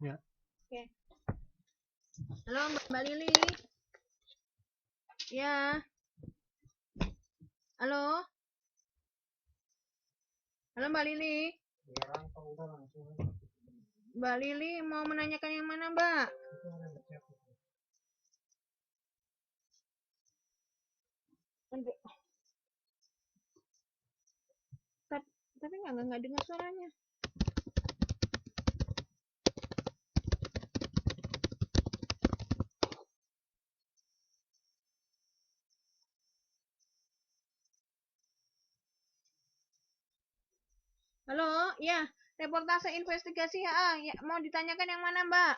Ya. Oke. Halo Mbak Lili. Ya. Halo. Halo Mbak Lili. Mbak Lili mau menanyakan yang mana, Mbak? Tapi nggak dengar suaranya. Halo, ya, reportase investigasi ya, mau ditanyakan yang mana, Mbak?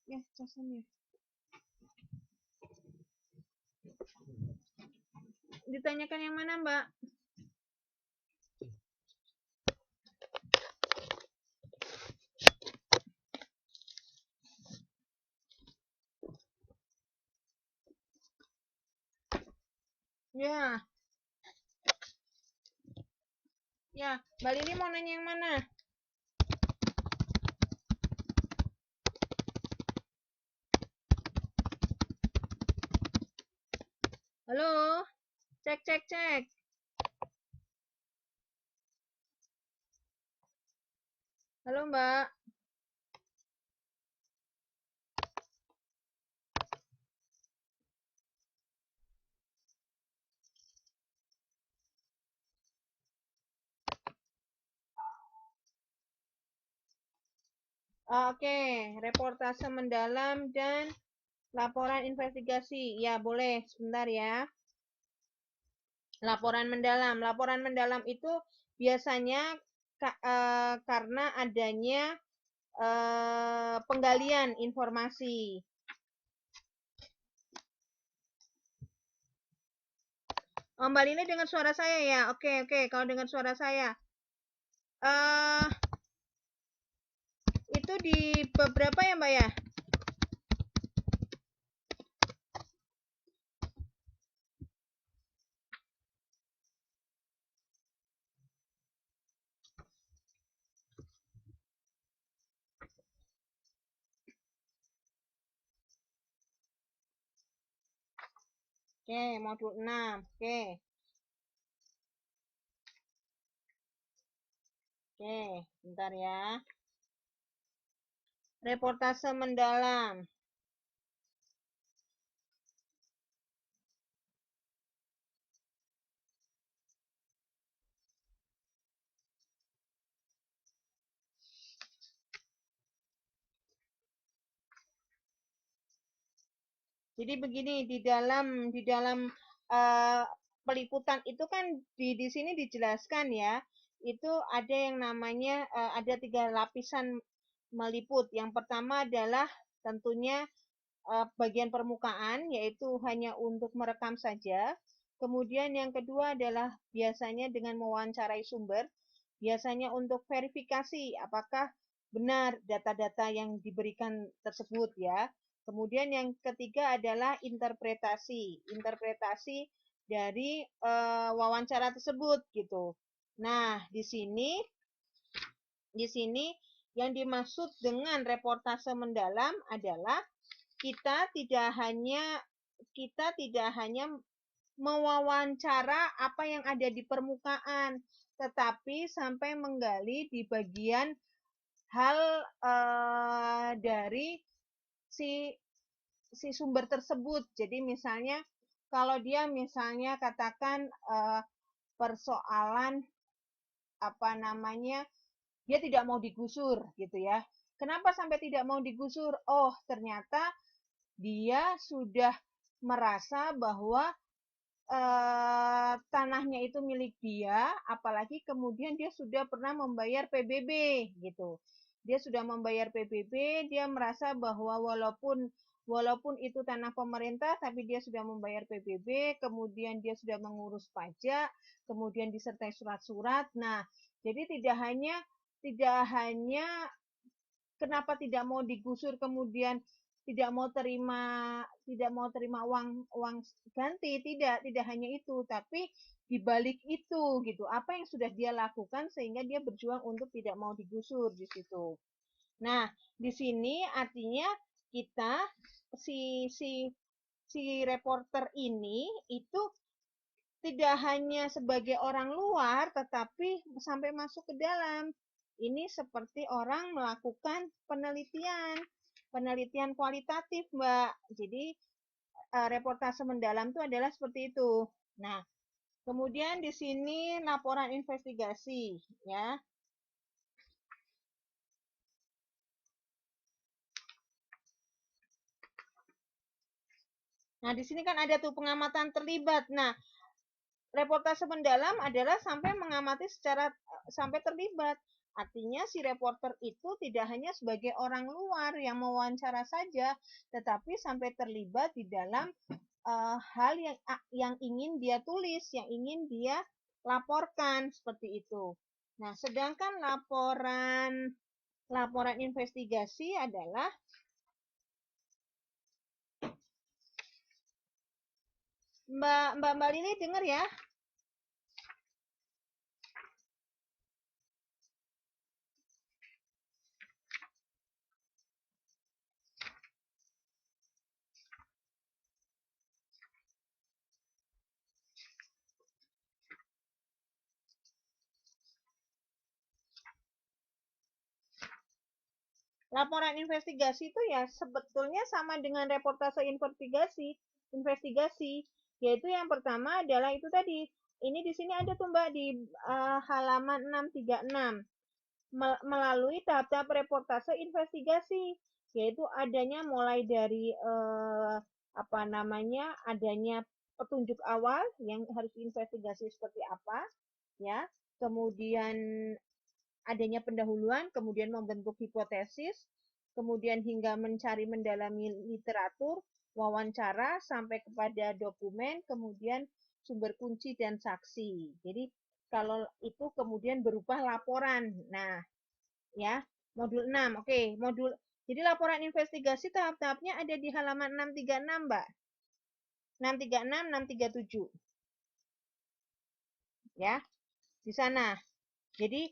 Ya, casannya. Ditanyakan yang mana, Mbak? Ya. Ya, Mbak Lili mau nanya yang mana? Halo? Cek, cek, cek. Halo, Mbak. Oke, reportase mendalam dan laporan investigasi. Ya, boleh. Sebentar ya. Laporan mendalam. Laporan mendalam itu biasanya karena adanya penggalian informasi. Oh, Mbak Lili dengar suara saya ya? Oke, oke. Kalau dengar suara saya. Itu di beberapa ya, Mbak ya? Oke, modul 6. Oke. Oke, bentar ya. Reportase mendalam. Jadi begini, di dalam peliputan itu kan di sini dijelaskan ya, itu ada yang namanya ada 3 lapisan meliput. Yang pertama adalah tentunya bagian permukaan, yaitu hanya untuk merekam saja. Kemudian yang kedua adalah biasanya dengan mewawancarai sumber, biasanya untuk verifikasi apakah benar data-data yang diberikan tersebut ya. Kemudian yang ketiga adalah interpretasi dari wawancara tersebut gitu. Nah, di sini yang dimaksud dengan reportase mendalam adalah kita tidak hanya mewawancara apa yang ada di permukaan, tetapi sampai menggali di bagian hal dari si sumber tersebut. Jadi misalnya kalau dia misalnya katakan persoalan apa namanya, dia tidak mau digusur gitu ya. Kenapa sampai tidak mau digusur? Oh, ternyata dia sudah merasa bahwa tanahnya itu milik dia, apalagi kemudian dia sudah pernah membayar PBB gitu. Dia sudah membayar PBB, dia merasa bahwa walaupun itu tanah pemerintah, tapi dia sudah membayar PBB, kemudian dia sudah mengurus pajak, kemudian disertai surat-surat. Nah, jadi tidak hanya kenapa tidak mau digusur, kemudian tidak mau terima uang ganti, tidak hanya itu, tapi dibalik itu gitu, apa yang sudah dia lakukan sehingga dia berjuang untuk tidak mau digusur di situ. Nah, di sini artinya kita si si si reporter ini itu tidak hanya sebagai orang luar, tetapi sampai masuk ke dalam. Ini seperti orang melakukan penelitian kualitatif, Mbak. Jadi reportase mendalam itu adalah seperti itu. Nah, kemudian di sini laporan investigasi, ya. Nah, di sini kan ada tuh pengamatan terlibat. Nah, reportase mendalam adalah sampai mengamati sampai terlibat. Artinya si reporter itu tidak hanya sebagai orang luar yang mewawancara saja, tetapi sampai terlibat di dalam hal yang ingin dia tulis, yang ingin dia laporkan seperti itu. Nah, sedangkan laporan investigasi adalah Mbak Lili dengar ya? Laporan investigasi itu ya sebetulnya sama dengan reportase investigasi, yaitu yang pertama adalah itu tadi. Ini di sini ada tuh Mbak di halaman 636 melalui tahap-tahap reportase investigasi, yaitu adanya mulai dari apa namanya, adanya petunjuk awal yang harus diinvestigasi seperti apa, ya. Kemudian adanya pendahuluan, kemudian membentuk hipotesis, kemudian hingga mencari mendalami literatur, wawancara, sampai kepada dokumen, kemudian sumber kunci dan saksi. Jadi kalau itu kemudian berupa laporan. Nah, ya, modul 6. Oke, jadi laporan investigasi tahap-tahapnya ada di halaman 636, Mbak. 636, 637. Ya, di sana. Jadi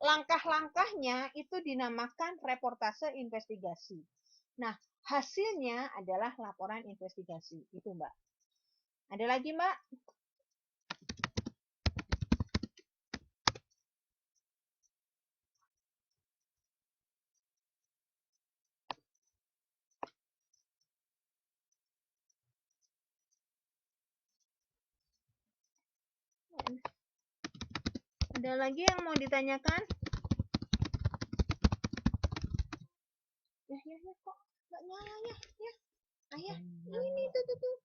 langkah-langkahnya itu dinamakan reportase investigasi. Nah, hasilnya adalah laporan investigasi. Itu, Mbak. Ada lagi, Mbak? Ada lagi yang mau ditanyakan? Ya, kok nggak nyala ya? Ya, ayah, ini tuh.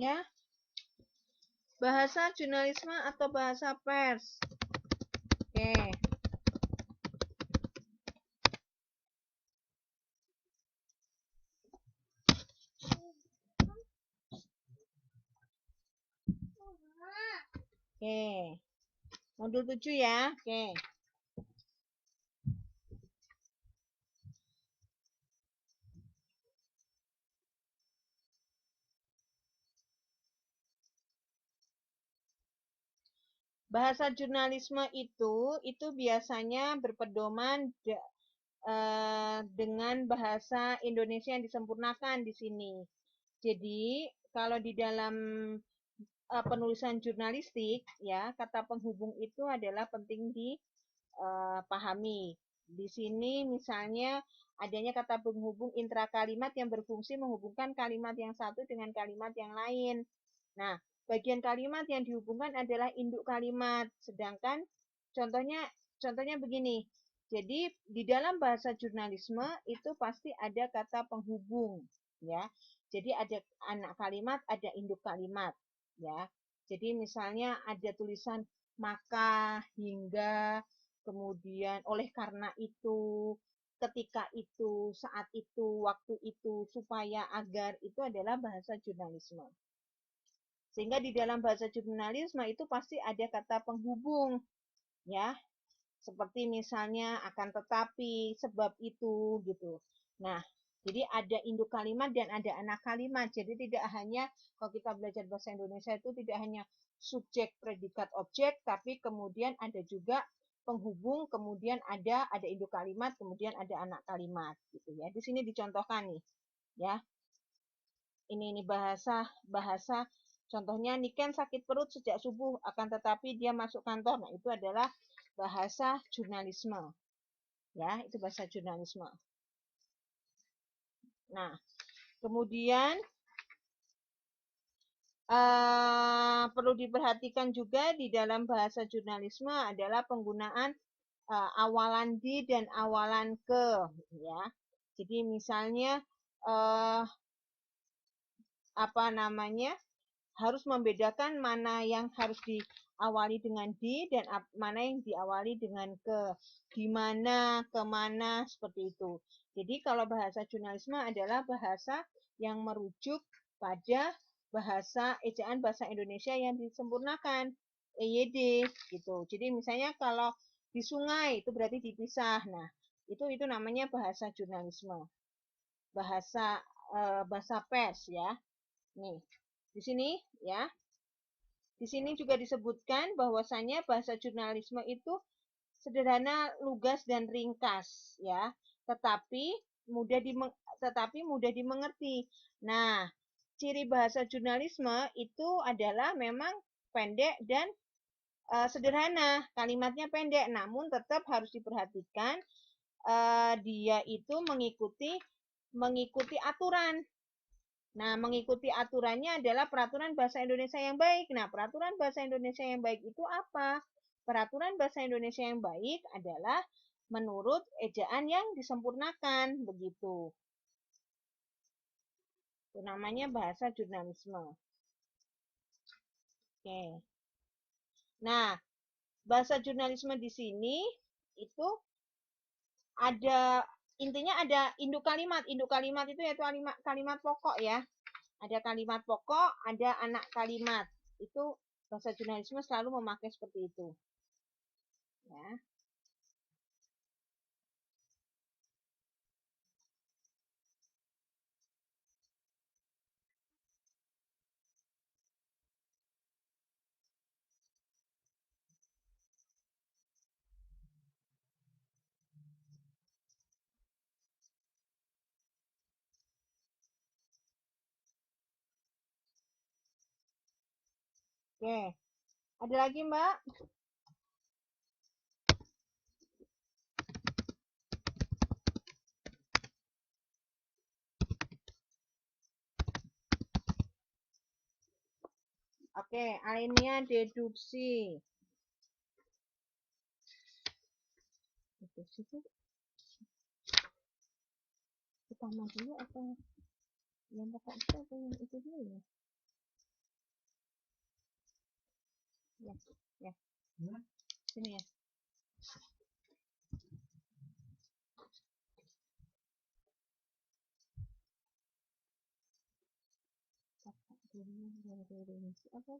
Ya, bahasa jurnalisme atau bahasa pers. Oke. Oke. Modul 7 ya. Oke. Bahasa jurnalisme itu biasanya berpedoman dengan bahasa Indonesia yang disempurnakan di sini. Jadi, kalau di dalam penulisan jurnalistik, ya, kata penghubung itu adalah penting dipahami. Di sini misalnya adanya kata penghubung intrakalimat yang berfungsi menghubungkan kalimat yang satu dengan kalimat yang lain. Nah, bagian kalimat yang dihubungkan adalah induk kalimat. Sedangkan contohnya begini. Jadi di dalam bahasa jurnalisme itu pasti ada kata penghubung, ya. Jadi ada anak kalimat, ada induk kalimat, ya. Jadi misalnya ada tulisan maka, hingga, kemudian oleh karena itu, ketika itu, saat itu, waktu itu, supaya, agar, itu adalah bahasa jurnalisme. Sehingga di dalam bahasa jurnalisme itu pasti ada kata penghubung, ya. Seperti misalnya akan tetapi, sebab itu, gitu. Nah, jadi ada induk kalimat dan ada anak kalimat. Jadi tidak hanya kalau kita belajar bahasa Indonesia itu tidak hanya subjek, predikat, objek, tapi kemudian ada juga penghubung, kemudian ada induk kalimat, kemudian ada anak kalimat, gitu ya. Di sini dicontohkan nih, ya. Ini bahasa contohnya Niken sakit perut sejak subuh akan tetapi dia masuk kantor. Nah, itu adalah bahasa jurnalisme. Ya, itu bahasa jurnalisme. Nah, kemudian perlu diperhatikan juga di dalam bahasa jurnalisme adalah penggunaan awalan di dan awalan ke, ya. Jadi misalnya apa namanya? Harus membedakan mana yang harus diawali dengan di dan mana yang diawali dengan ke, di mana, kemana, seperti itu. Jadi kalau bahasa jurnalisme adalah bahasa yang merujuk pada bahasa ejaan bahasa Indonesia yang disempurnakan, EYD gitu. Jadi misalnya kalau di sungai itu berarti dipisah. Nah, itu namanya bahasa jurnalisme. Bahasa pers, ya. Nih, di sini ya. Di sini juga disebutkan bahwasanya bahasa jurnalisme itu sederhana, lugas dan ringkas, ya. Tetapi mudah dimengerti. Nah, ciri bahasa jurnalisme itu adalah memang pendek dan sederhana, kalimatnya pendek, namun tetap harus diperhatikan dia itu mengikuti aturan. Nah, mengikuti aturannya adalah peraturan bahasa Indonesia yang baik. Nah, peraturan bahasa Indonesia yang baik itu apa? Peraturan bahasa Indonesia yang baik adalah menurut ejaan yang disempurnakan, begitu. Itu namanya bahasa jurnalisme. Oke. Nah, bahasa jurnalisme di sini itu ada intinya ada induk kalimat. Induk kalimat itu yaitu kalimat pokok, ya. Ada kalimat pokok, ada anak kalimat. Itu bahasa jurnalisme selalu memakai seperti itu. Ya. Oke. Ada lagi, Mbak? Oke, alinea deduksi. Deduksi itu utama dulu atau yang pokok itu atau yang itu dulu ya? Ya, ya. Sini ya. Apa?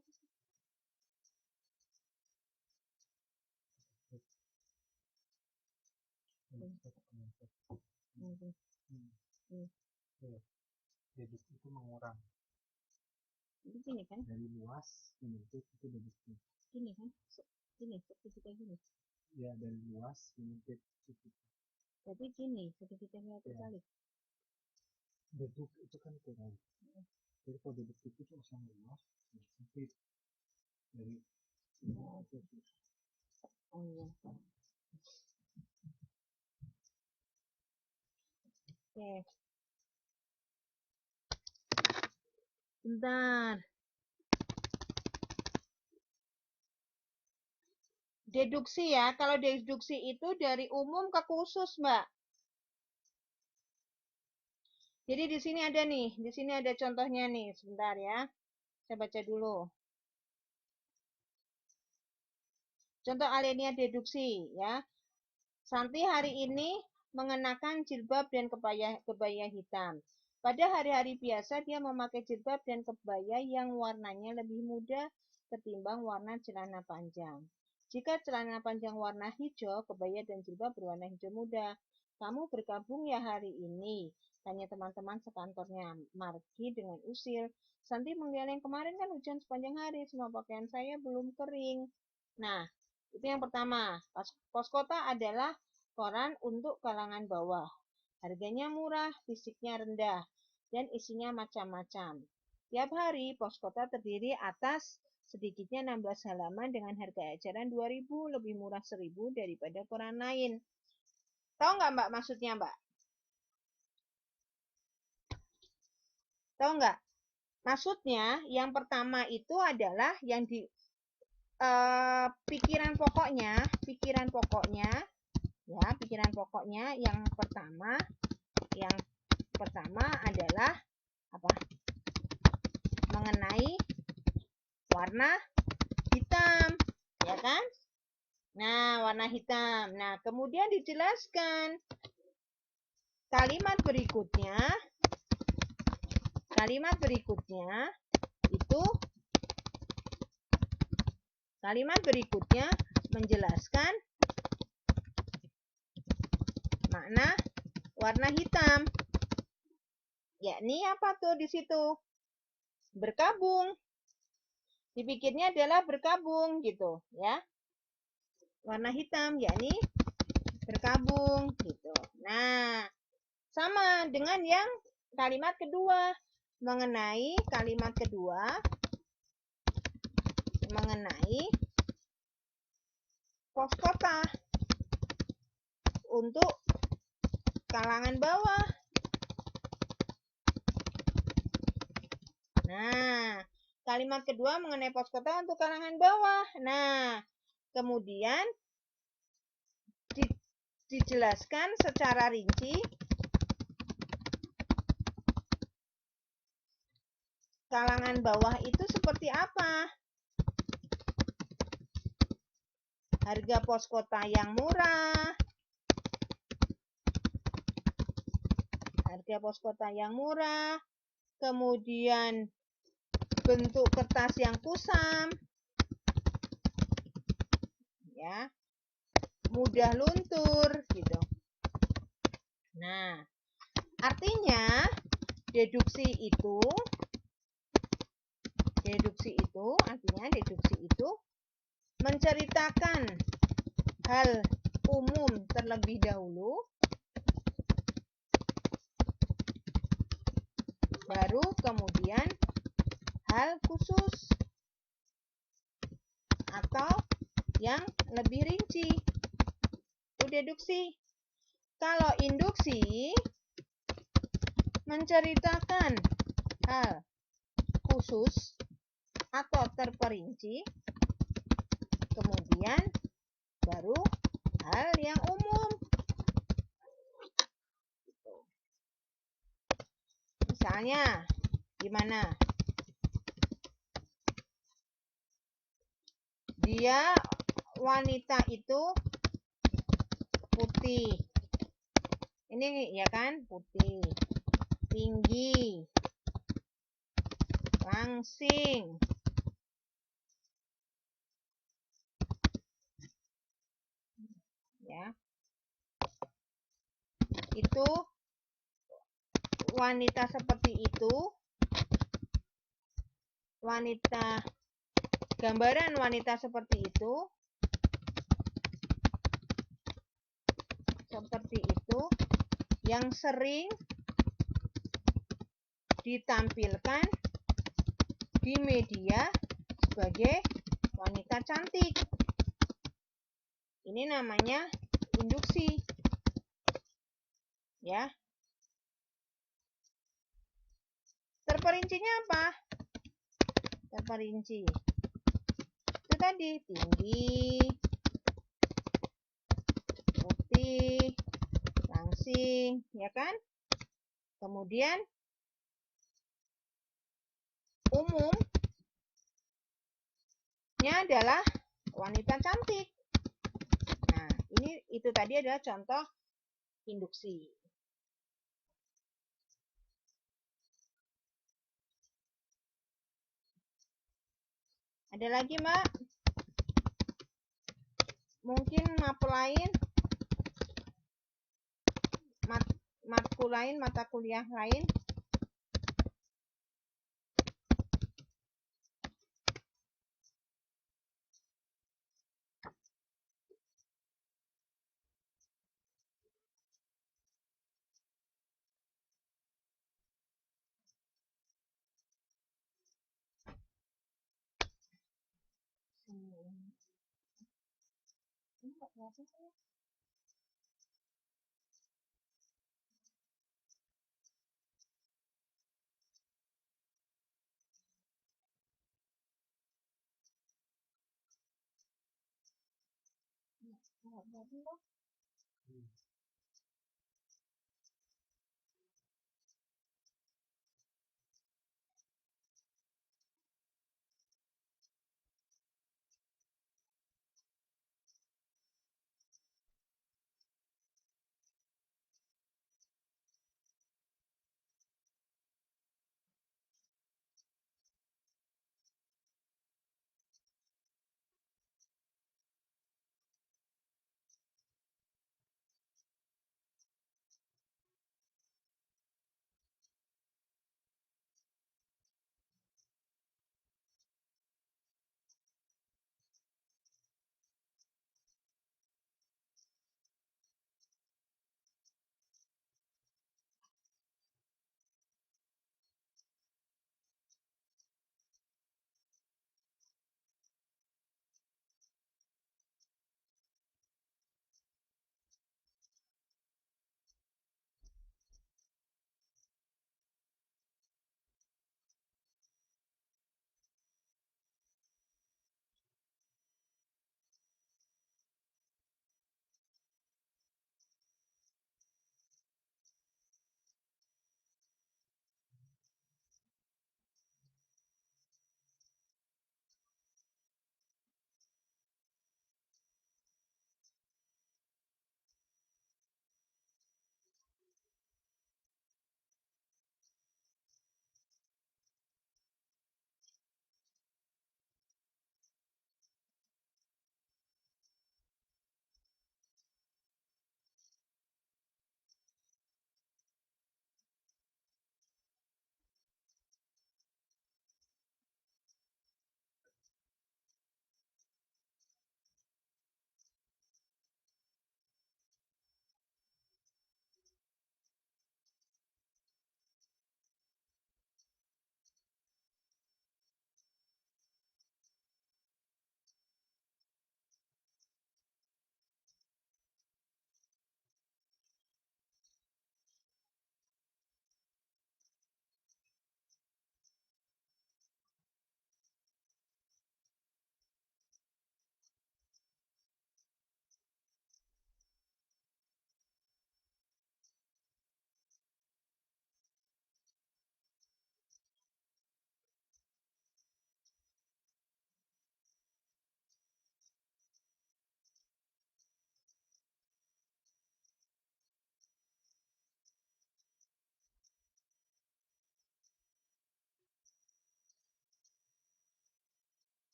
Deduksi itu mengurang. Gini kan? Dari luas menuntut itu deduksi. Gini kan? Gini, segitiga gini. Ya, dari luas menuntut itu. Jadi gini, segitiganya itu kali. Deduksi itu kan kurang. Jadi kalau deduksi itu sama luas, sempit. Dari oh iya. Oke. Bentar. Deduksi ya, kalau deduksi itu dari umum ke khusus, Mbak. Jadi di sini ada nih, di sini ada contohnya nih, sebentar ya. Saya baca dulu. Contoh alinea deduksi ya. Santi hari ini mengenakan jilbab dan kebaya hitam. Pada hari-hari biasa dia memakai jilbab dan kebaya yang warnanya lebih muda ketimbang warna celana panjang. Jika celana panjang warna hijau, kebaya dan jilbab berwarna hijau muda. Kamu bergabung ya hari ini? Tanya teman-teman sekantornya. Margi dengan usil. Santi menggeleng, kemarin kan hujan sepanjang hari, semua pakaian saya belum kering. Nah, itu yang pertama. Poskota adalah koran untuk kalangan bawah. Harganya murah, fisiknya rendah, dan isinya macam-macam. Tiap hari, Poskota terdiri atas sedikitnya 16 halaman dengan harga eceran 2.000, lebih murah 1.000 daripada koran lain. Tahu nggak Mbak maksudnya Mbak? Tahu nggak? Maksudnya yang pertama itu adalah yang di pikiran pokoknya ya, pikiran pokoknya yang pertama adalah apa? Mengenai warna hitam, ya kan? Nah, warna hitam. Nah, kemudian dijelaskan kalimat berikutnya menjelaskan makna warna hitam. Yakni apa tuh di situ? Berkabung. Dipikirnya adalah berkabung gitu, ya. Warna hitam yakni berkabung gitu. Nah, sama dengan yang kalimat kedua. Mengenai kalimat kedua mengenai Poskota untuk kalangan bawah. Nah, kalimat kedua mengenai Poskota untuk kalangan bawah. Nah, kemudian dijelaskan secara rinci kalangan bawah itu seperti apa. Harga Poskota yang murah, kemudian bentuk kertas yang kusam, ya, mudah luntur, gitu. Nah, artinya deduksi itu menceritakan hal umum terlebih dahulu, baru kemudian hal khusus atau yang lebih rinci. Itu deduksi. Kalau induksi menceritakan hal khusus atau terperinci, kemudian baru hal yang umum. Misalnya, gimana? Dia wanita itu putih. Ini ya kan, putih. Tinggi. Langsing. Ya. itu wanita seperti itu, gambaran wanita seperti itu, yang sering ditampilkan di media sebagai wanita cantik. Ini namanya induksi. Ya. Terperincinya apa? Terperinci. Itu tadi tinggi, putih, langsing, ya kan? Kemudian umumnya adalah wanita cantik. Nah, itu tadi adalah contoh induksi. Ada lagi, Mbak? Mungkin matkul lain, mata kuliah lain.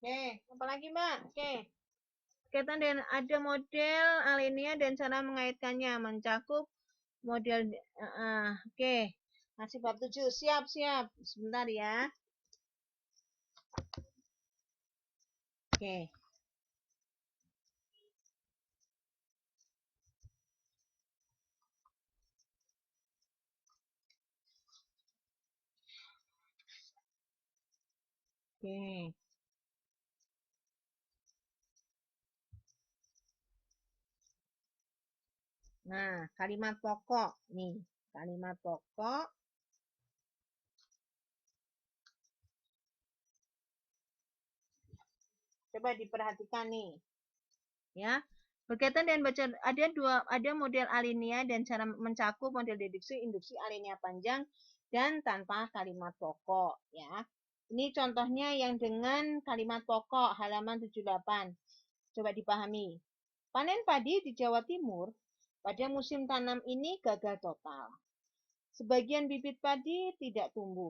Oke, apa lagi Mbak? Oke. Berkaitan dengan ada model alinea dan cara mengaitkannya mencakup model oke. Masih bab 7. Siap. Sebentar ya. Oke. Oke. Nah, kalimat pokok nih. Kalimat pokok coba diperhatikan nih. Ya. Berkaitan dengan baca ada model alinea dan cara mencakup model deduksi induksi alinea panjang dan tanpa kalimat pokok ya. Ini contohnya yang dengan kalimat pokok halaman 78. Coba dipahami. Panen padi di Jawa Timur pada musim tanam ini gagal total. Sebagian bibit padi tidak tumbuh.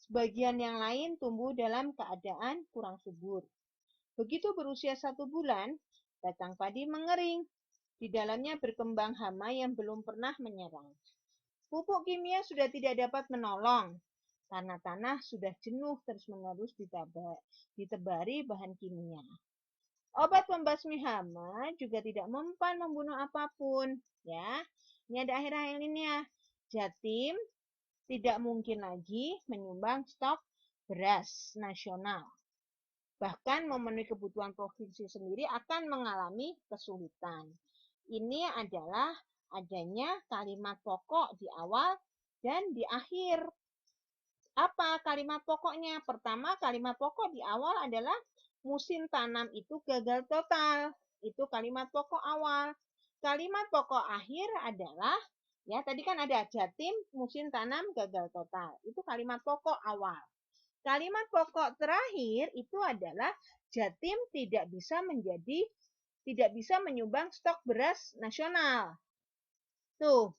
Sebagian yang lain tumbuh dalam keadaan kurang subur. Begitu berusia 1 bulan, batang padi mengering. Di dalamnya berkembang hama yang belum pernah menyerang. Pupuk kimia sudah tidak dapat menolong, karena tanah sudah jenuh terus-menerus ditebari bahan kimia. Obat pembasmi hama juga tidak mempan membunuh apapun. Ya, ini ada akhir-akhir ini ya. Jatim tidak mungkin lagi menyumbang stok beras nasional. Bahkan memenuhi kebutuhan provinsi sendiri akan mengalami kesulitan. Ini adalah adanya kalimat pokok di awal dan di akhir. Apa kalimat pokoknya? Pertama, kalimat pokok di awal adalah musim tanam itu gagal total. Itu kalimat pokok awal. Kalimat pokok akhir adalah, ya tadi kan ada Jatim musim tanam gagal total. Itu kalimat pokok awal. Kalimat pokok terakhir itu adalah Jatim tidak bisa menyumbang stok beras nasional. Tuh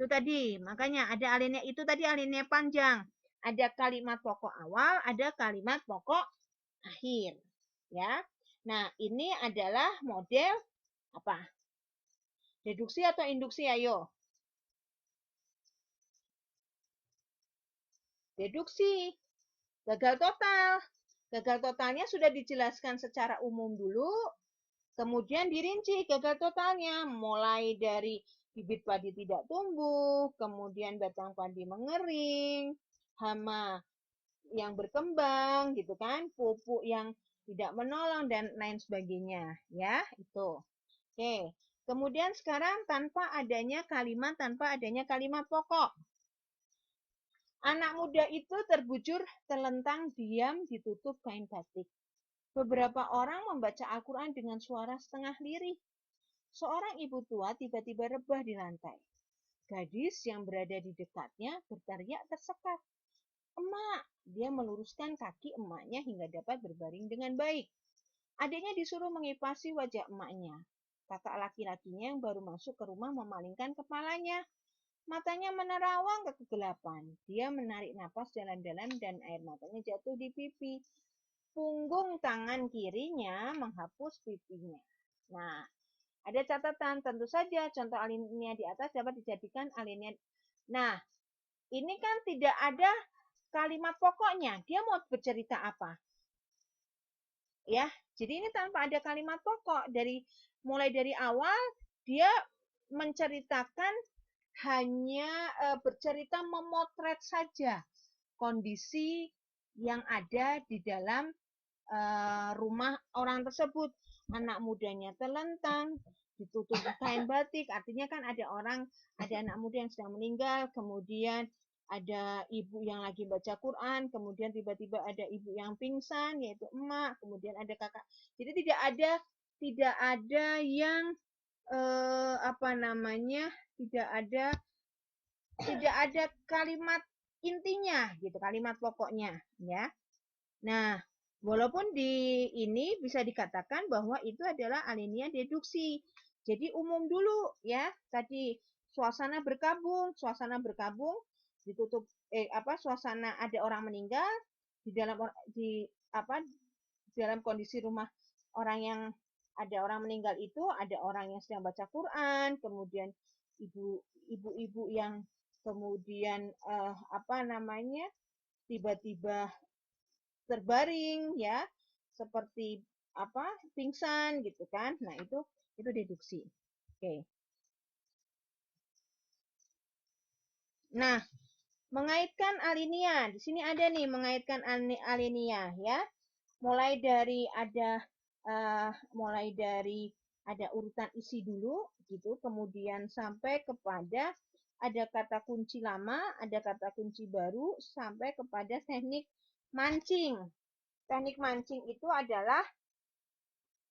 tadi. Makanya ada alinea itu tadi alinea panjang. Ada kalimat pokok awal, ada kalimat pokok akhir. Ya. Nah, ini adalah model apa? Deduksi atau induksi, ayo. Deduksi. Gagal total. Gagal totalnya sudah dijelaskan secara umum dulu, kemudian dirinci gagal totalnya, mulai dari bibit padi tidak tumbuh, kemudian batang padi mengering, hama yang berkembang gitu kan, pupuk yang tidak menolong dan lain sebagainya, ya, itu. Oke. Kemudian sekarang tanpa adanya kalimat pokok. Anak muda itu terbujur telentang diam ditutup kain batik. Beberapa orang membaca Al-Quran dengan suara setengah lirih. Seorang ibu tua tiba-tiba rebah di lantai. Gadis yang berada di dekatnya berteriak tersekat. Emak! Dia meluruskan kaki emaknya hingga dapat berbaring dengan baik. Adiknya disuruh mengipasi wajah emaknya. Kakak laki-lakinya yang baru masuk ke rumah memalingkan kepalanya. Matanya menerawang ke kegelapan. Dia menarik napas dalam-dalam dan air matanya jatuh di pipi. Punggung tangan kirinya menghapus pipinya. Nah, ada catatan, tentu saja contoh alinea di atas dapat dijadikan alinea. Nah, ini kan tidak ada kalimat pokoknya. Dia mau bercerita apa? Ya, jadi ini tanpa ada kalimat pokok. Mulai dari awal dia menceritakan hanya bercerita memotret saja kondisi yang ada di dalam rumah orang tersebut. Anak mudanya telentang, ditutup kain batik, artinya kan ada anak muda yang sedang meninggal, kemudian ada ibu yang lagi baca Quran, kemudian tiba-tiba ada ibu yang pingsan, yaitu emak, kemudian ada kakak. Jadi tidak ada yang tidak ada kalimat intinya gitu, kalimat pokoknya ya. Nah, walaupun di ini bisa dikatakan bahwa itu adalah alinea deduksi. Jadi umum dulu ya. Tadi suasana berkabung ditutup suasana ada orang meninggal di dalam dalam kondisi rumah orang yang ada orang meninggal itu ada orang yang sedang baca Quran, kemudian ibu-ibu yang kemudian apa namanya tiba-tiba terbaring ya seperti apa pingsan gitu kan. Nah, itu deduksi. Oke. Nah, mengaitkan alinea. Di sini ada nih mengaitkan alinea ya. Mulai dari ada urutan isi dulu gitu, kemudian sampai kepada ada kata kunci lama, ada kata kunci baru sampai kepada teknik mancing. Teknik mancing itu adalah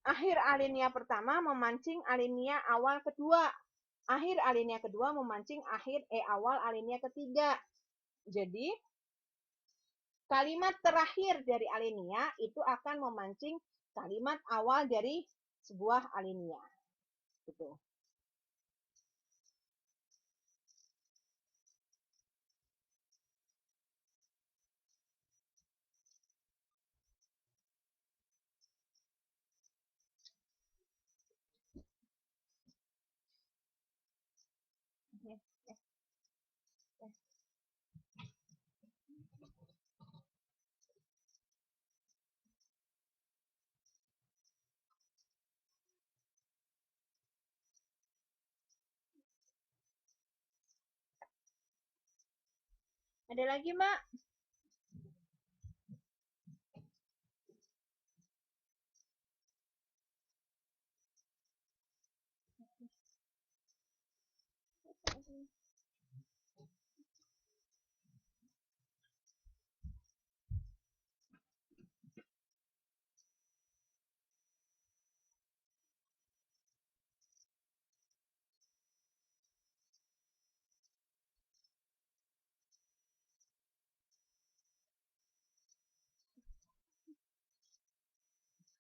akhir alinea pertama memancing alinea awal kedua. Akhir alinea kedua memancing awal alinea ketiga. Jadi, kalimat terakhir dari alinea itu akan memancing kalimat awal dari sebuah alinea. Gitu. Ada lagi, Mbak?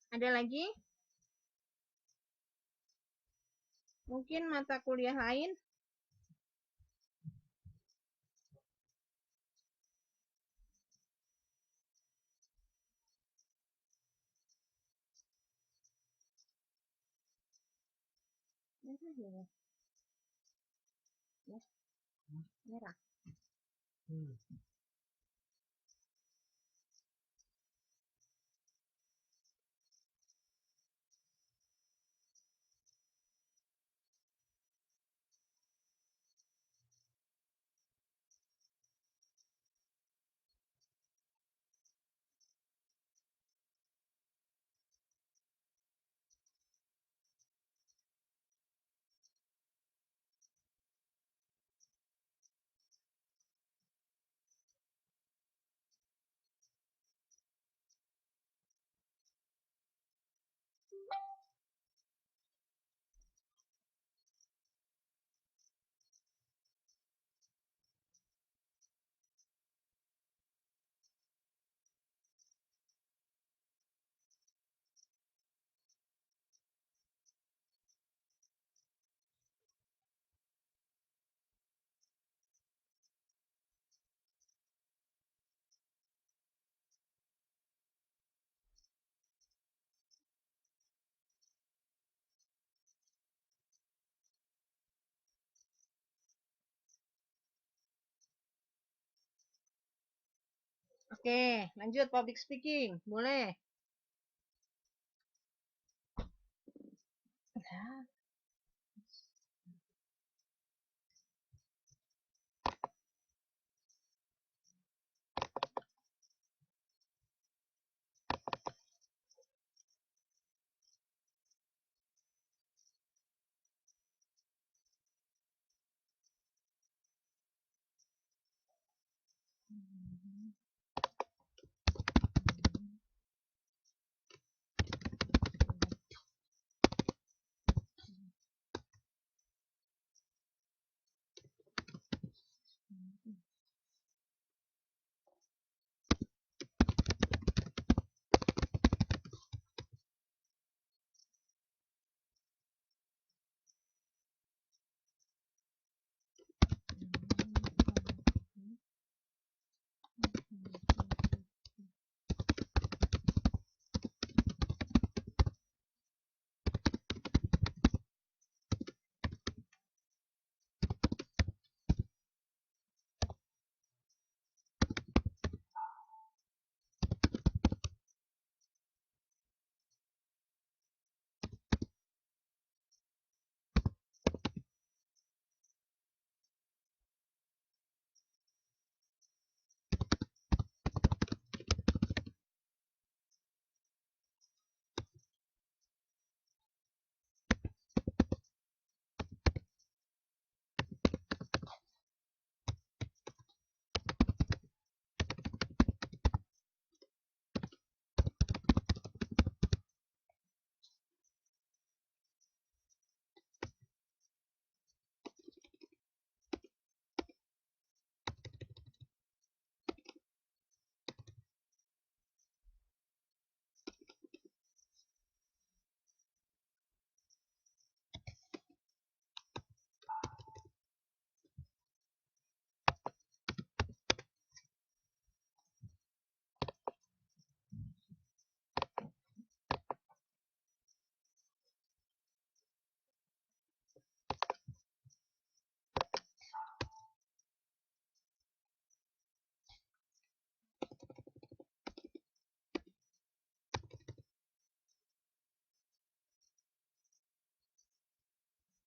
Ada lagi? Mungkin mata kuliah lain? Merah. Oke, lanjut public speaking. Boleh.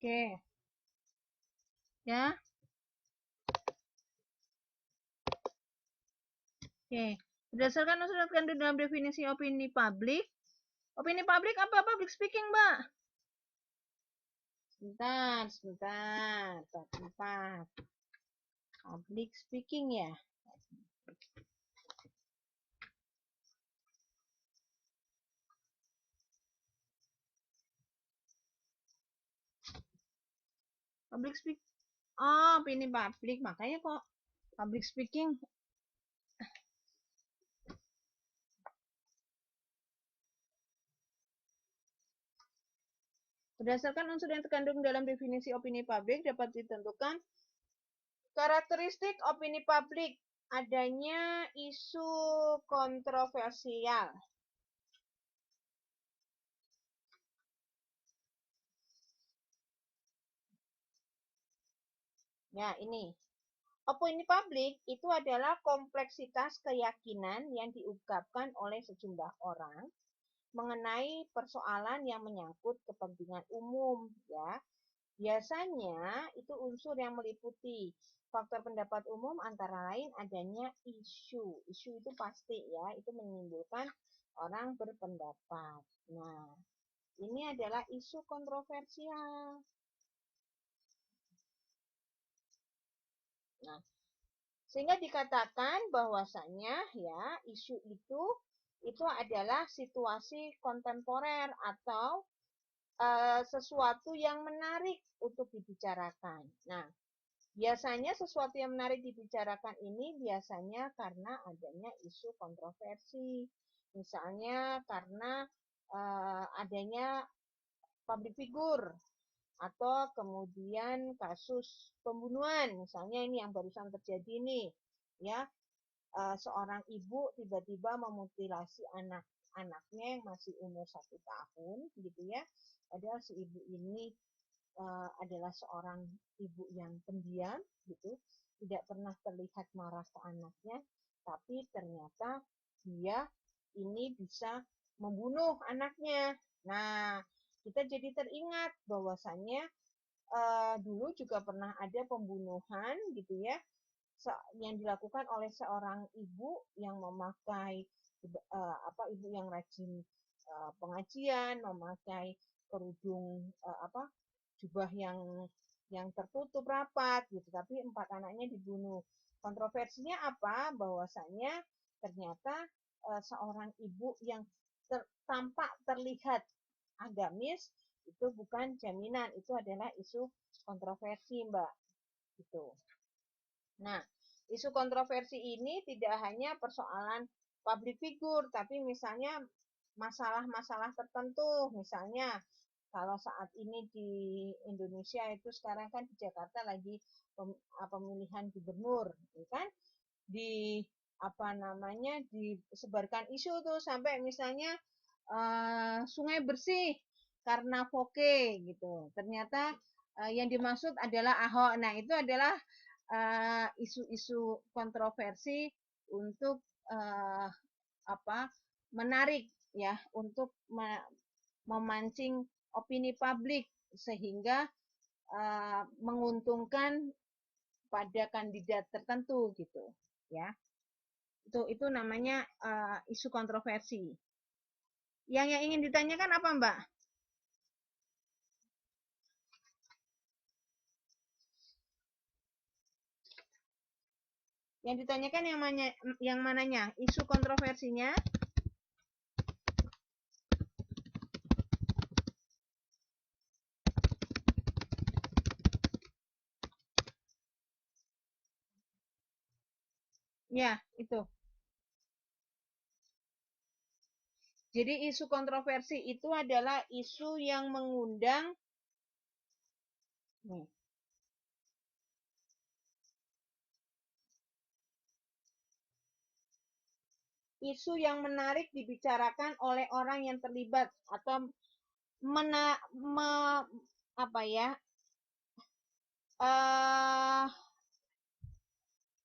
Oke. Ya. Oke. Berdasarkan unsur yang terkandung dalam definisi opini publik apa? Public speaking, Mbak. Sebentar. Public speaking ya. Public speak. Oh, opini publik. Makanya kok public speaking. Berdasarkan unsur yang terkandung dalam definisi opini publik dapat ditentukan karakteristik opini publik, adanya isu kontroversial. Ya, ini. Opini publik itu adalah kompleksitas keyakinan yang diungkapkan oleh sejumlah orang mengenai persoalan yang menyangkut kepentingan umum, ya. Biasanya itu unsur yang meliputi faktor pendapat umum antara lain adanya isu. Isu itu pasti ya, itu menimbulkan orang berpendapat. Nah, ini adalah isu kontroversial. Nah, sehingga dikatakan bahwasanya ya isu itu adalah situasi kontemporer atau sesuatu yang menarik untuk dibicarakan. Nah, biasanya sesuatu yang menarik dibicarakan ini biasanya karena adanya isu kontroversi. Misalnya karena adanya public figure atau kemudian kasus pembunuhan. Misalnya ini yang barusan terjadi nih, ya. Seorang ibu tiba-tiba memutilasi anaknya yang masih umur 1 tahun, gitu ya. Padahal si ibu ini adalah seorang ibu yang pendiam, gitu, tidak pernah terlihat marah ke anaknya, tapi ternyata dia ini bisa membunuh anaknya. Nah, kita jadi teringat bahwasannya dulu juga pernah ada pembunuhan, gitu ya, yang dilakukan oleh seorang ibu yang memakai ibu yang rajin pengajian, memakai kerudung jubah yang tertutup rapat gitu, tapi 4 anaknya dibunuh. Kontroversinya apa? Bahwasanya ternyata seorang ibu yang tampak terlihat agamis itu bukan jaminan, itu adalah isu kontroversi, Mbak. Gitu. Nah, isu kontroversi ini tidak hanya persoalan public figure, tapi misalnya masalah-masalah tertentu. Misalnya, kalau saat ini di Indonesia itu sekarang kan di Jakarta lagi pemilihan gubernur, kan? Di disebarkan isu tuh sampai misalnya sungai bersih karena Voke gitu. Ternyata yang dimaksud adalah Ahok. Nah, itu adalah isu-isu kontroversi untuk menarik ya, untuk memancing opini publik sehingga menguntungkan pada kandidat tertentu gitu ya. Itu namanya isu kontroversi. Yang ingin ditanyakan apa, Mbak? Yang ditanyakan yang mananya? Isu kontroversinya? Ya, itu. Jadi isu kontroversi itu adalah isu yang mengundang isu yang menarik dibicarakan oleh orang yang terlibat atau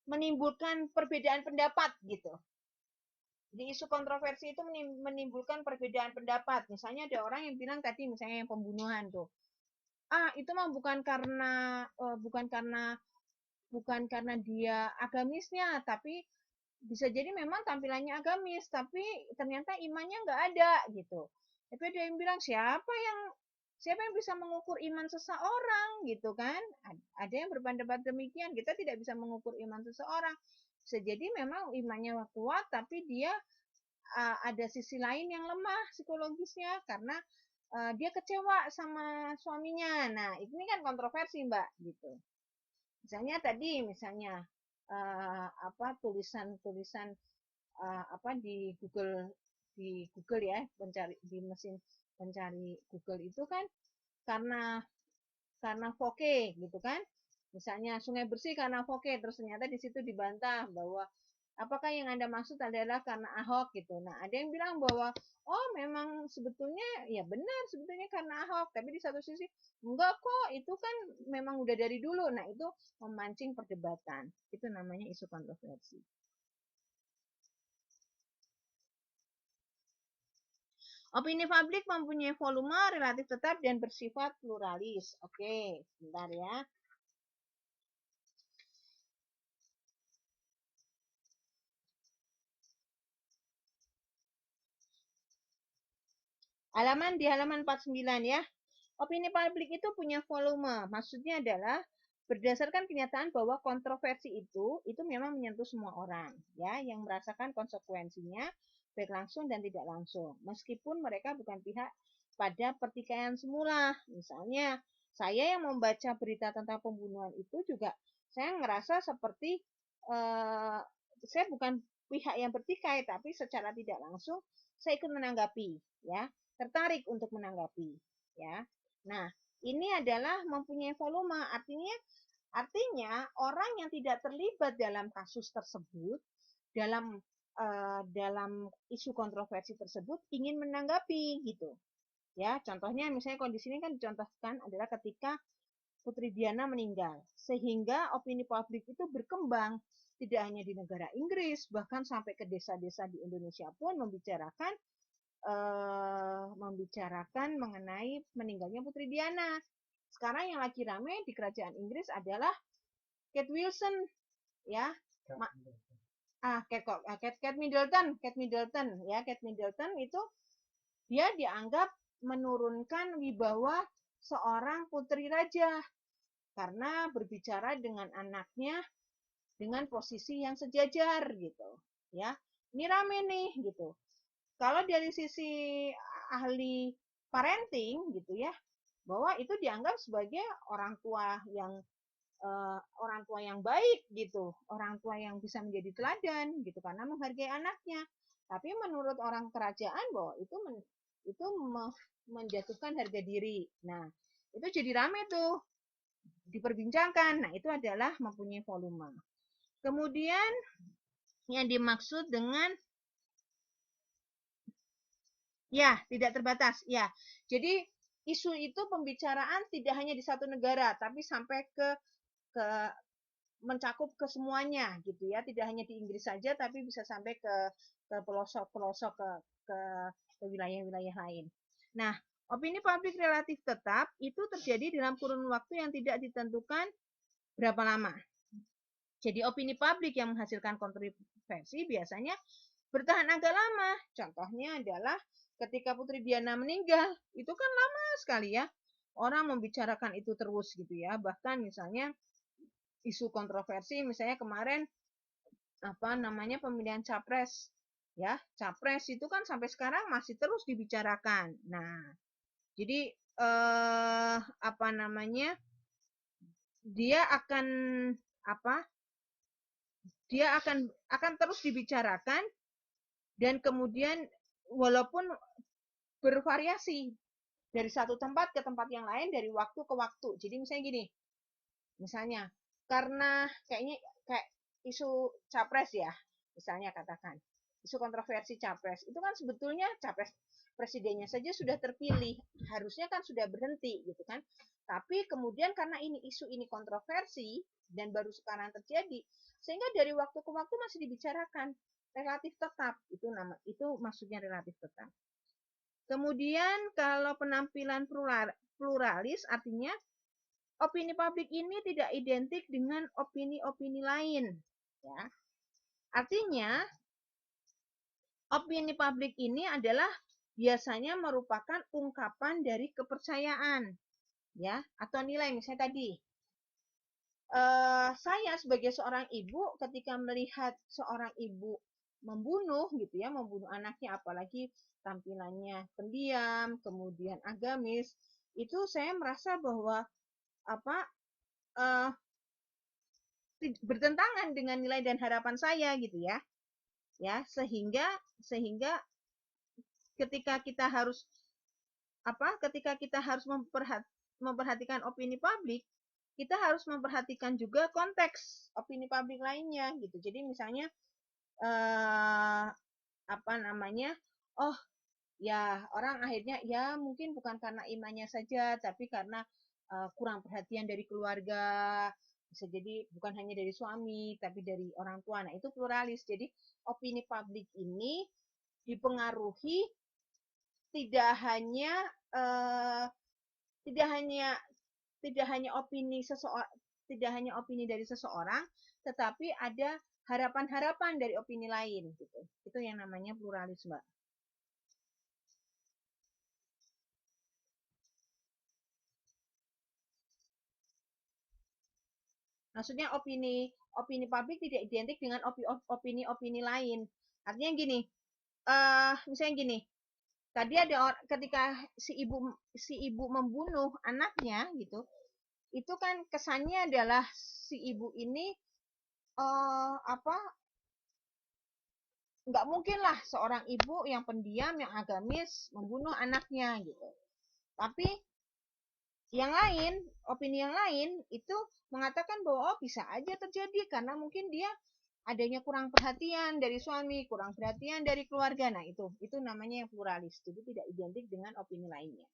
menimbulkan perbedaan pendapat gitu. Jadi isu kontroversi itu menimbulkan perbedaan pendapat. Misalnya ada orang yang bilang tadi misalnya yang pembunuhan tuh. itu mah bukan karena dia agamisnya, tapi bisa jadi memang tampilannya agamis, tapi ternyata imannya nggak ada gitu. Tapi ada yang bilang siapa yang bisa mengukur iman seseorang gitu kan? Ada yang berpendapat demikian. Kita tidak bisa mengukur iman seseorang. Bisa jadi memang imannya kuat, tapi dia ada sisi lain yang lemah psikologisnya karena dia kecewa sama suaminya. Nah, ini kan kontroversi, Mbak, gitu. Misalnya tulisan-tulisan di Google ya, di mesin pencari Google itu kan karena Voke gitu kan. Misalnya sungai bersih karena Voke, terus ternyata di situ dibantah bahwa apakah yang Anda maksud adalah karena Ahok gitu. Nah, ada yang bilang bahwa oh memang sebetulnya ya benar sebetulnya karena Ahok, tapi di satu sisi enggak kok, itu kan memang udah dari dulu. Nah, itu memancing perdebatan. Itu namanya isu kontroversi. Opini publik mempunyai volume relatif tetap dan bersifat pluralis. Oke, sebentar ya. Di halaman 49 ya. Opini publik itu punya volume. Maksudnya adalah berdasarkan kenyataan bahwa kontroversi itu memang menyentuh semua orang ya yang merasakan konsekuensinya baik langsung dan tidak langsung. Meskipun mereka bukan pihak pada pertikaian semula. Misalnya, saya yang membaca berita tentang pembunuhan itu juga saya ngerasa seperti saya bukan pihak yang bertikai, tapi secara tidak langsung saya ikut menanggapi, ya, tertarik untuk menanggapi, ya. Nah, ini adalah mempunyai volume, artinya orang yang tidak terlibat dalam kasus tersebut, dalam isu kontroversi tersebut ingin menanggapi gitu. Ya, contohnya misalnya kondisi ini kan dicontohkan adalah ketika Putri Diana meninggal, sehingga opini publik itu berkembang tidak hanya di negara Inggris, bahkan sampai ke desa-desa di Indonesia pun membicarakan mengenai meninggalnya Putri Diana. Sekarang yang lagi rame di kerajaan Inggris adalah Kate Wilson, ya, Kate Middleton, ya, Kate Middleton itu dia dianggap menurunkan wibawa seorang putri raja karena berbicara dengan anaknya dengan posisi yang sejajar gitu, ya. Ini rame nih gitu. Kalau dari sisi ahli parenting gitu ya, bahwa itu dianggap sebagai orang tua yang baik gitu, orang tua yang bisa menjadi teladan gitu karena menghargai anaknya. Tapi menurut orang kerajaan bahwa itu menjatuhkan harga diri. Nah, itu jadi rame tuh diperbincangkan. Nah, itu adalah mempunyai volume. Kemudian yang dimaksud dengan ya, tidak terbatas. Ya. Jadi isu itu pembicaraan tidak hanya di satu negara, tapi sampai ke mencakup ke semuanya gitu ya. Tidak hanya di Inggris saja, tapi bisa sampai ke pelosok-pelosok ke wilayah-wilayah lain. Nah, opini publik relatif tetap itu terjadi dalam kurun waktu yang tidak ditentukan berapa lama. Jadi opini publik yang menghasilkan kontroversi biasanya bertahan agak lama. Contohnya adalah ketika Putri Diana meninggal, itu kan lama sekali ya. Orang membicarakan itu terus gitu ya. Bahkan misalnya isu kontroversi misalnya kemarin pemilihan capres ya, capres itu kan sampai sekarang masih terus dibicarakan. Nah, jadi dia akan dia akan terus dibicarakan dan kemudian walaupun bervariasi dari satu tempat ke tempat yang lain dari waktu ke waktu. Jadi misalnya gini, misalnya karena kayak isu capres ya, misalnya katakan isu kontroversi capres itu kan sebetulnya capres presidennya saja sudah terpilih, harusnya kan sudah berhenti gitu kan. Tapi kemudian karena isu ini kontroversi dan baru sekarang terjadi, sehingga dari waktu ke waktu masih dibicarakan relatif tetap. Itu maksudnya relatif tetap. Kemudian kalau penampilan pluralis artinya opini publik ini tidak identik dengan opini-opini lain, ya. Artinya opini publik ini adalah biasanya merupakan ungkapan dari kepercayaan, ya, atau nilai. Misalnya tadi saya sebagai seorang ibu ketika melihat seorang ibu membunuh gitu ya, membunuh anaknya, apalagi tampilannya pendiam, kemudian agamis, itu saya merasa bahwa apa uh, bertentangan dengan nilai dan harapan saya gitu ya, sehingga ketika kita harus memperhatikan opini publik, kita harus memperhatikan juga konteks opini publik lainnya gitu. Jadi misalnya oh ya orang akhirnya ya mungkin bukan karena imannya saja, tapi karena kurang perhatian dari keluarga, bisa jadi bukan hanya dari suami tapi dari orang tua. Nah, itu pluralis. Jadi opini publik ini dipengaruhi tidak hanya uh, tidak hanya tidak hanya opini seseorang, tidak hanya opini dari seseorang, tetapi ada harapan-harapan dari opini lain gitu. Itu yang namanya pluralis, Mbak. Maksudnya opini publik tidak identik dengan opini-opini lain. Artinya gini, misalnya gini, tadi ada ketika si ibu membunuh anaknya gitu, itu kan kesannya adalah si ibu ini nggak mungkin lah seorang ibu yang pendiam, yang agamis membunuh anaknya gitu. Tapi yang lain, opini yang lain itu mengatakan bahwa bisa aja terjadi karena mungkin dia adanya kurang perhatian dari suami, kurang perhatian dari keluarga. Nah, itu namanya yang pluralis. Jadi tidak identik dengan opini lainnya.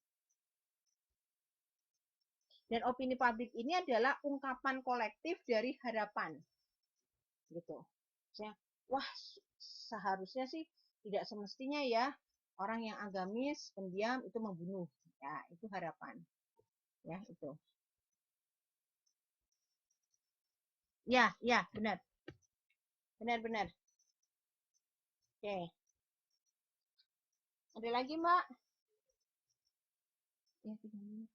Dan opini publik ini adalah ungkapan kolektif dari harapan. Gitu. Misalnya, wah, seharusnya sih tidak semestinya ya orang yang agamis, pendiam itu membunuh. Ya, itu harapan. Ya, itu. Ya, ya, benar. Benar-benar. Oke. Ada lagi, Mbak? Ya, 3 menit.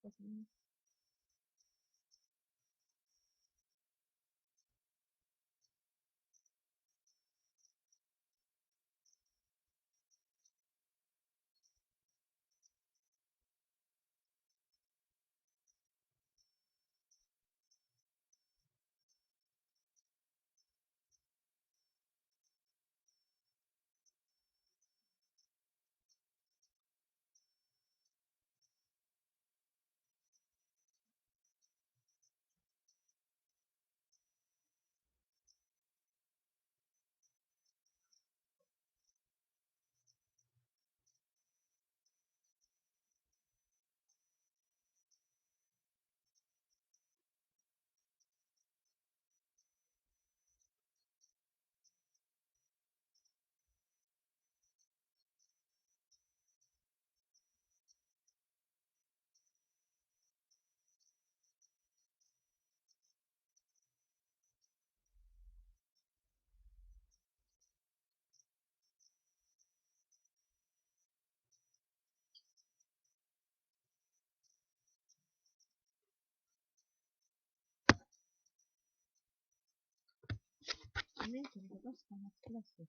Ini jam berapa? 10:30 ya.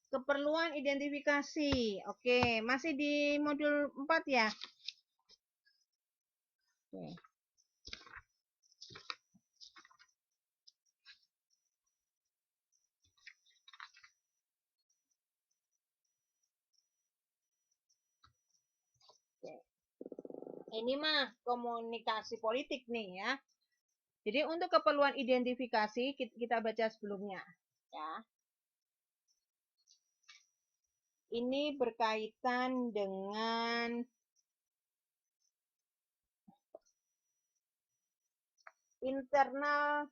Keperluan identifikasi. Oke, masih di modul 4 ya? Oke. Ini mah komunikasi politik nih ya. Jadi untuk keperluan identifikasi kita baca sebelumnya ya. ini berkaitan dengan internal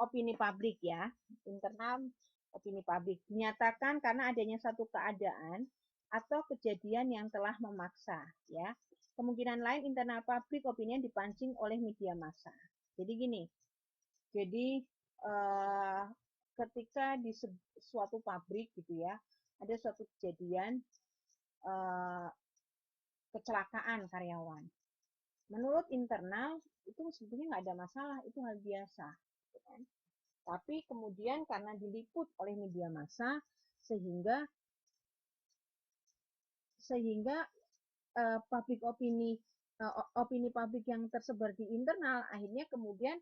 opini publik ya. Internal opini publik dinyatakan karena adanya satu keadaan atau kejadian yang telah memaksa ya. Kemungkinan lain internal public opinion dipancing oleh media massa. Jadi gini. Jadi ketika di suatu pabrik gitu ya, ada suatu kejadian kecelakaan karyawan. Menurut internal itu sebetulnya nggak ada masalah, itu hal biasa. Gitu kan. Tapi kemudian karena diliput oleh media massa sehingga public opini publik yang tersebar di internal akhirnya kemudian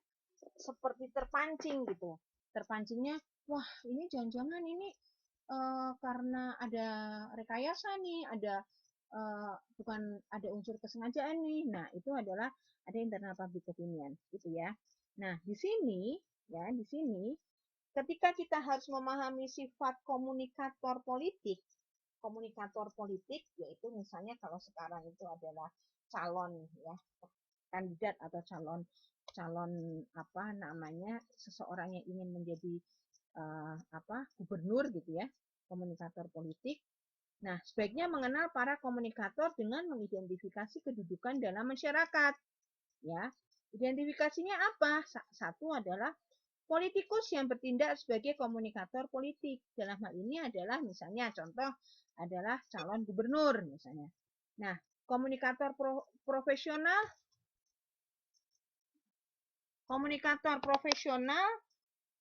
seperti terpancing gitu. Terpancingnya, wah ini jangan-jangan ini karena ada rekayasa nih, bukan ada unsur kesengajaan nih. Nah, itu adalah ada internal public opinion gitu ya. Nah, di sini ketika kita harus memahami sifat komunikator politik yaitu misalnya kalau sekarang itu adalah calon ya, kandidat atau calon apa namanya seseorang yang ingin menjadi gubernur gitu ya, komunikator politik. Nah, sebaiknya mengenal para komunikator dengan mengidentifikasi kedudukan dalam masyarakat. Ya, identifikasinya apa? Satu adalah politikus yang bertindak sebagai komunikator politik. Dalam hal ini adalah misalnya contoh adalah calon gubernur misalnya. Nah, komunikator profesional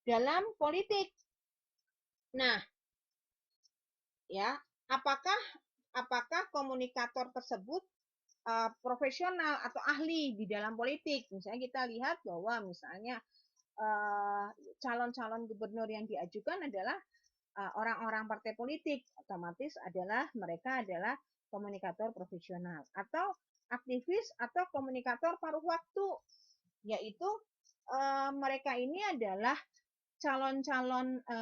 dalam politik. Nah, ya, apakah komunikator tersebut profesional atau ahli di dalam politik? Misalnya kita lihat bahwa misalnya calon-calon gubernur yang diajukan adalah orang-orang partai politik, otomatis mereka adalah komunikator profesional atau aktivis atau komunikator paruh waktu, yaitu mereka ini adalah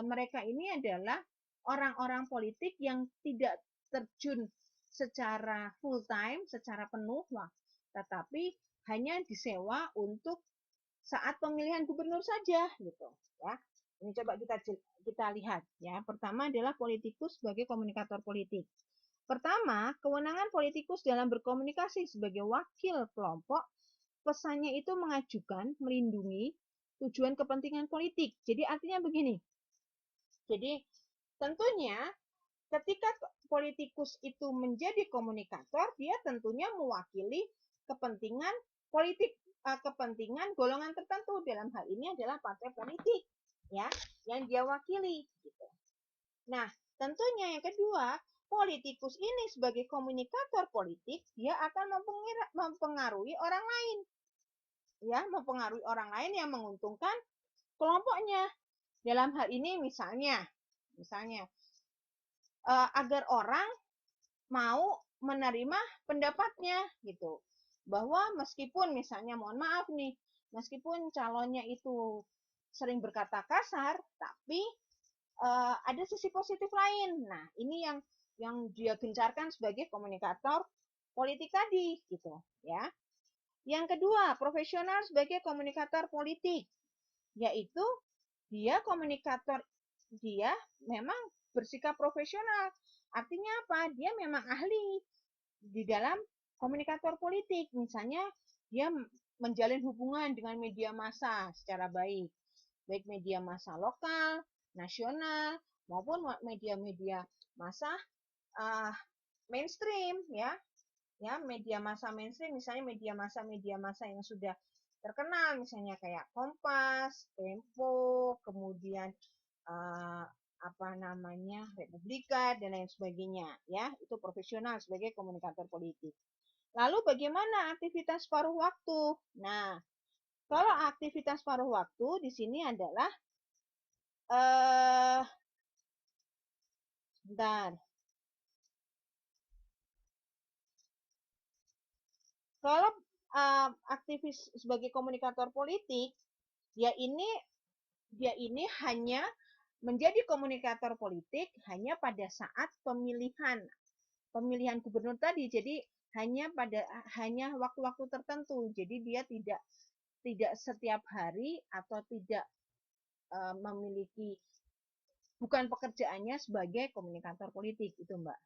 mereka ini adalah orang-orang politik yang tidak terjun secara full time, secara penuh, tetapi hanya disewa untuk saat pemilihan gubernur saja gitu ya. Ini coba kita lihat ya. Pertama adalah politikus sebagai komunikator politik. Pertama, kewenangan politikus dalam berkomunikasi sebagai wakil kelompok, pesannya itu mengajukan, melindungi tujuan kepentingan politik. Jadi artinya begini. Jadi tentunya ketika politikus itu menjadi komunikator, dia tentunya mewakili kepentingan politik, kepentingan golongan tertentu. Dalam hal ini adalah partai politik ya yang dia wakili gitu. Nah, tentunya yang kedua, politikus ini sebagai komunikator politik, dia akan mempengaruhi orang lain. Ya, mempengaruhi orang lain yang menguntungkan kelompoknya. Dalam hal ini misalnya agar orang mau menerima pendapatnya gitu. Bahwa meskipun misalnya mohon maaf nih, meskipun calonnya itu sering berkata kasar, tapi ada sisi positif lain. Nah, ini yang dia gencarkan sebagai komunikator politik tadi gitu ya. Yang kedua, profesional sebagai komunikator politik, yaitu dia memang bersikap profesional. Artinya apa? Dia memang ahli di dalam komunikator politik. Misalnya dia menjalin hubungan dengan media massa secara baik media massa lokal, nasional, maupun media-media massa mainstream ya. Ya, media massa mainstream misalnya media massa yang sudah terkenal misalnya kayak Kompas, Tempo, kemudian Republika dan lain sebagainya ya. Itu profesional sebagai komunikator politik. Lalu bagaimana aktivitas paruh waktu? Nah, kalau aktivitas paruh waktu di sini adalah sebentar. Kalau aktivis sebagai komunikator politik, dia ini hanya menjadi komunikator politik hanya pada saat pemilihan gubernur tadi. Jadi hanya waktu-waktu tertentu. Jadi dia tidak setiap hari atau tidak memiliki, bukan pekerjaannya sebagai komunikator politik itu, Mbak.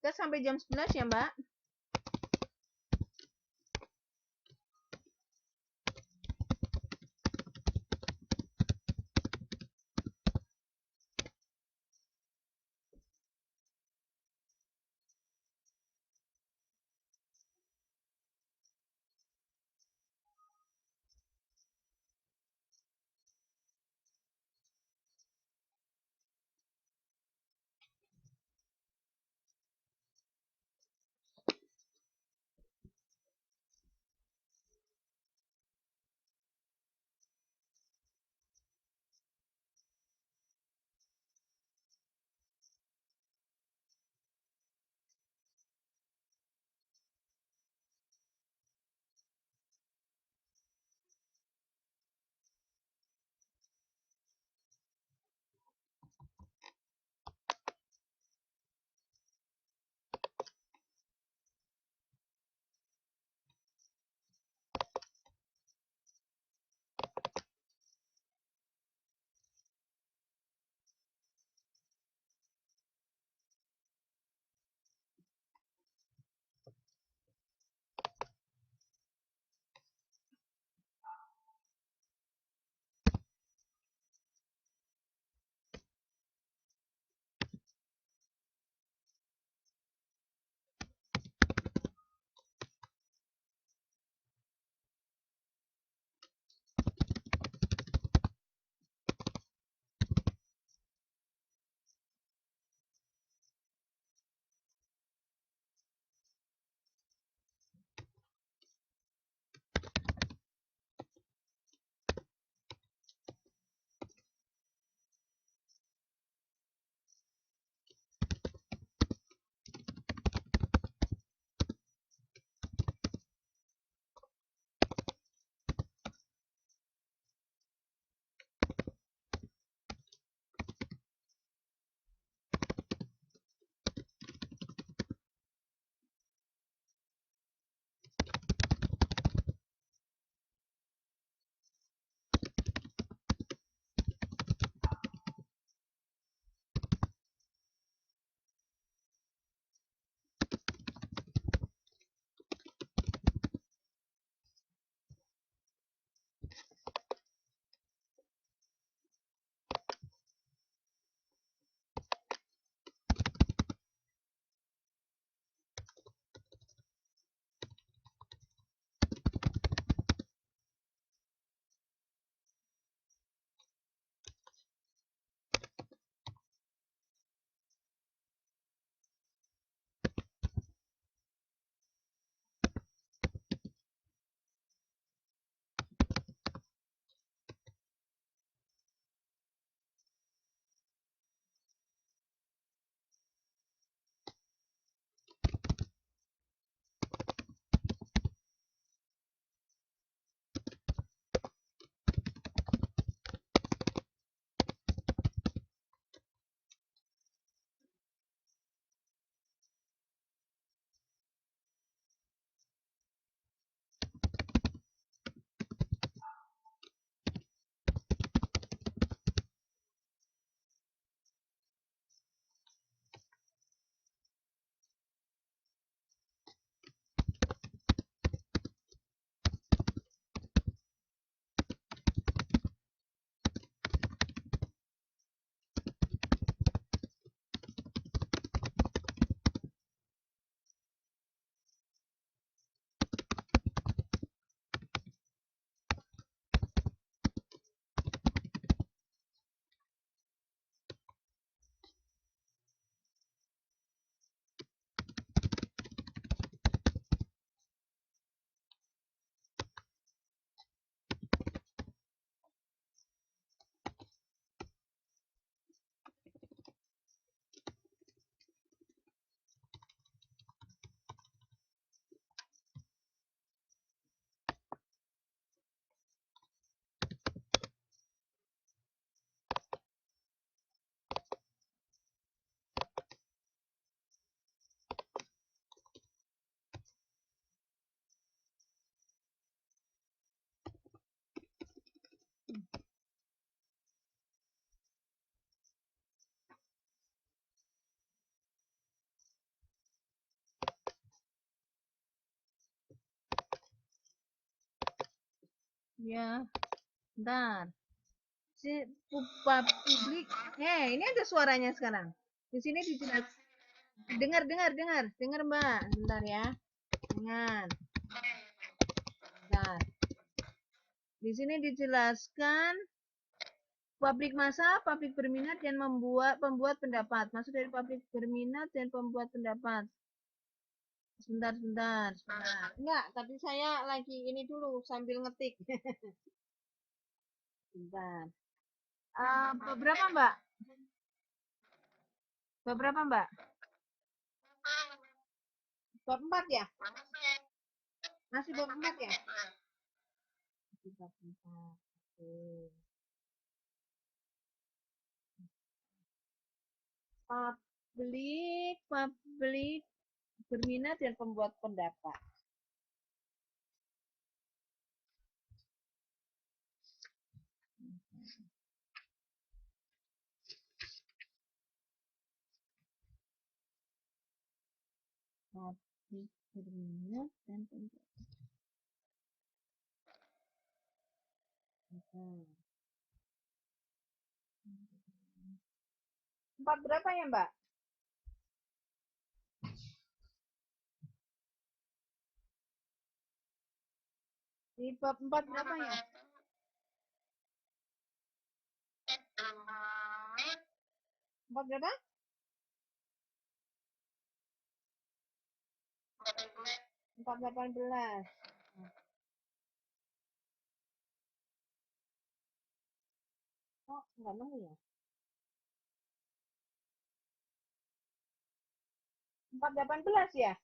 Kita sampai jam 11 ya, Mbak. Ya, bentar. Si publik. Ini ada suaranya sekarang. Di sini dijelas. Dengar, dengar Mbak. Bentar ya. Dengar. Bentar. Di sini dijelaskan publik massa, publik berminat dan pembuat pendapat. Maksud dari publik berminat dan pembuat pendapat. Sebentar. Enggak, tapi saya lagi ini dulu sambil ngetik. Sebentar. Beberapa Mbak? Beberapa Mbak? Bab 4 ya? Masih bab 4 ya? Masih bab 4. Oke. Publik berminat dan pembuat pendapat. Publik berminat dan pembuat pendapat. 4 berapa ya Mbak? Di bab 4 berapa ya? 4 berapa? 418. Oh, enggak nemu ya? 418 ya?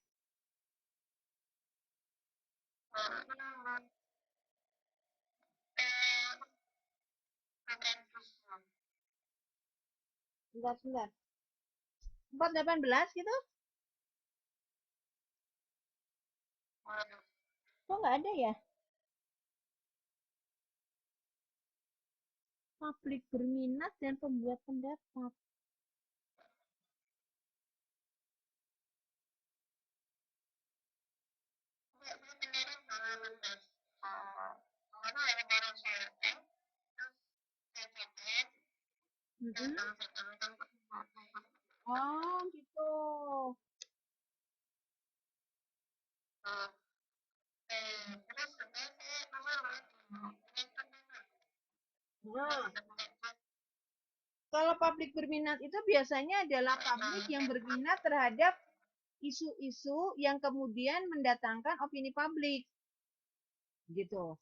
Sebentar. 418 gitu? Kok nggak ada ya? Publik berminat dan pembuat pendapat. Oh, gitu. Nah, kalau publik berminat itu biasanya adalah publik yang berminat terhadap isu-isu yang kemudian mendatangkan opini publik. Gitu.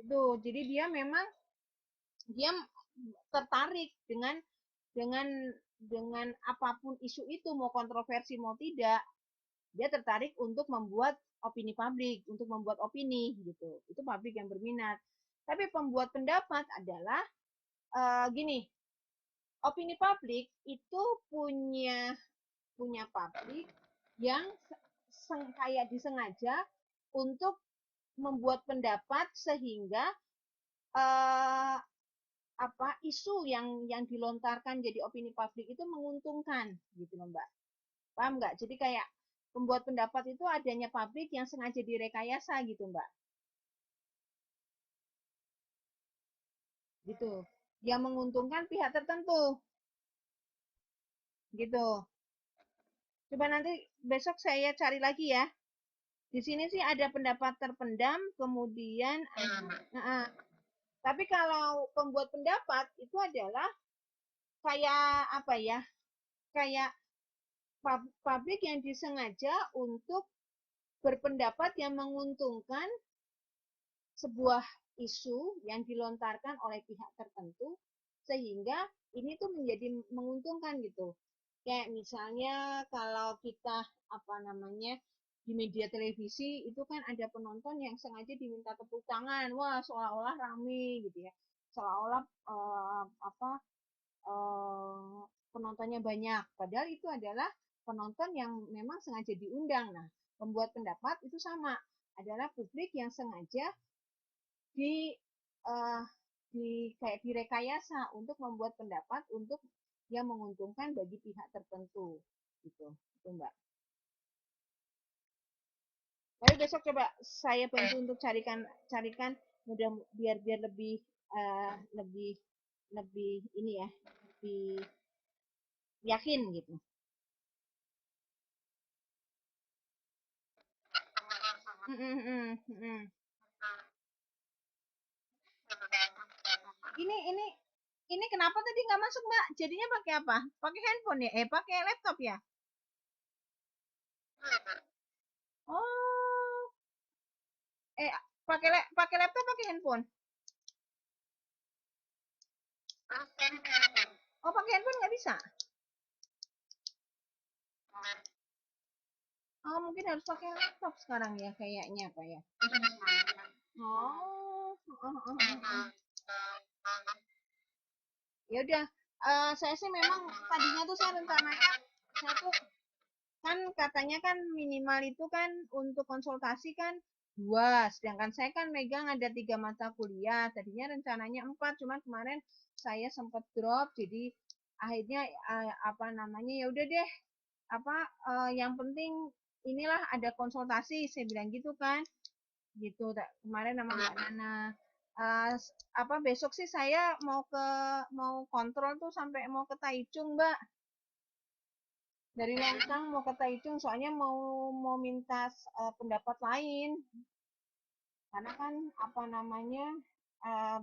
Itu. Jadi dia memang dia tertarik dengan apapun isu itu, mau kontroversi mau tidak, dia tertarik untuk membuat opini publik, untuk membuat opini gitu. Itu publik yang berminat. Tapi pembuat pendapat adalah gini, opini publik itu punya publik yang kayak disengaja untuk membuat pendapat sehingga uh, isu yang dilontarkan jadi opini publik itu menguntungkan gitu loh Mbak. Paham nggak? Jadi kayak pembuat pendapat itu adanya publik yang sengaja direkayasa gitu Mbak. Gitu. Yang menguntungkan pihak tertentu. Gitu. Coba nanti besok saya cari lagi ya. Di sini sih ada pendapat terpendam, kemudian tapi kalau pembuat pendapat itu adalah kayak apa ya? Kayak publik yang disengaja untuk berpendapat yang menguntungkan sebuah isu yang dilontarkan oleh pihak tertentu sehingga ini tuh menjadi menguntungkan gitu. Kayak misalnya kalau kita di media televisi itu kan ada penonton yang sengaja diminta tepuk tangan, wah seolah-olah rame gitu ya, seolah-olah penontonnya banyak, padahal itu adalah penonton yang memang sengaja diundang. Nah, pembuat pendapat itu sama, adalah publik yang sengaja di uh, kayak direkayasa untuk membuat pendapat untuk yang menguntungkan bagi pihak tertentu gitu, itu Mbak. Tapi besok coba saya bantu untuk carikan mudah biar lebih lebih lebih ini ya, lebih yakin gitu. Mm, mm, mm, mm. Ini ini kenapa tadi nggak masuk Mbak? Jadinya pakai apa? Pakai handphone ya? Pakai laptop ya? Oh, eh pakai laptop pakai handphone? Oh, pakai handphone nggak bisa? Oh, mungkin harus pakai laptop sekarang ya kayaknya apa ya? Oh, ya udah. Saya sih memang tadinya tuh saya rencanakan saya tuh kan katanya kan minimal itu kan untuk konsultasi kan 2, sedangkan saya kan megang ada 3 mata kuliah. Tadinya rencananya 4, cuman kemarin saya sempat drop, jadi akhirnya apa namanya ya udah deh, apa yang penting inilah ada konsultasi, saya bilang gitu kan, gitu kemarin sama Mbak Nana. Apa besok sih saya mau kontrol tuh sampai mau ke Taichung Mbak, dari Lancang mau ke Taichung soalnya mau minta pendapat lain, karena kan apa namanya